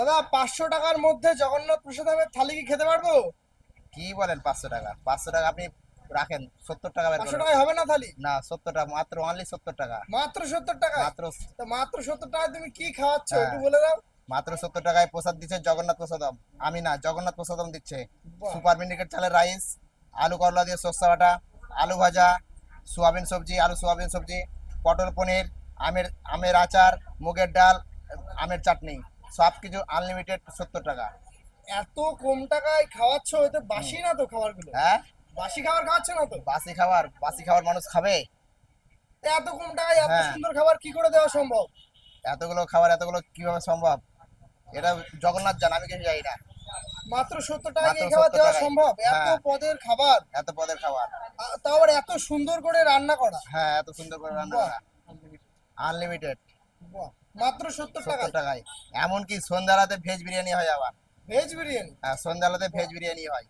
দাদা 500 টাকার মধ্যে জগন্নাথ প্রসাদের থালি কি খেতে পারবো? কি বলেন 500 টাকা? 500 টাকা আপনি রাখেন, 70 টাকা বের 500 করেন। টাকায় হবে না থালি? না, 70 টাকা মাত্র, অনলি 70 টাকা। মাত্র 70 টাকায়? মাত্র। তো মাত্র 70 টাকায় তুমি কি খাওয়াচ্ছ হ্যাঁ, একটু বলে দাও। মাত্র 70 টাকায় প্রসাদ দিচ্ছে জগন্নাথ প্রসাদম। আমি না, জগন্নাথ প্রসাদম দিচ্ছে। বাহ। সুপার মিনিকেট চালের রাইস, আলু করলা দিয়ে সর্ষে বাটা, আলু ভাজা, সোয়াবিন সবজি, আলু সোয়াবিন সবজি, পটল পনির, আমের আমের আচার, মুগের ডাল, আমের চাটনি, সব কিছু আনলিমিটেড 70 টাকা। এত কম টাকায় খাওয়াচ্ছ, এতে হুম। বাসি না তো খাবারগুলো? হ্যাঁ, বাসি খাবার খাওয়াচ্ছ না তো? বাসি খাবার মানুষ খাবে? এত কম টাকায় এত হ্যাঁ, সুন্দর খাবার কি করে দেওয়া সম্ভব? এতগুলো কিভাবে সম্ভব? এটা জগন্নাথ জান, আমি কিছু জানি না। মাত্র 70 টাকায় মাত্র এই খাবার সত্তর দেওয়া টাকায় সম্ভব? এত হ্যাঁ, পদের খাবার, এত পদের খাবার। তাও আবার এত সুন্দর করে রান্না করা। হ্যাঁ, এত সুন্দর করে রান্না বাহ। করা, আনলিমিটেড বাহ। মাত্র সত্তর 70 টাকায় টাকায়। এমনকি সন্ধ্যারাতে ভেজ বিরিয়ানি হয় আবার। ভেজ বিরিয়ানি? হ্যাঁ, সন্ধ্যারাতে ভেজ বিরিয়ানি হয়।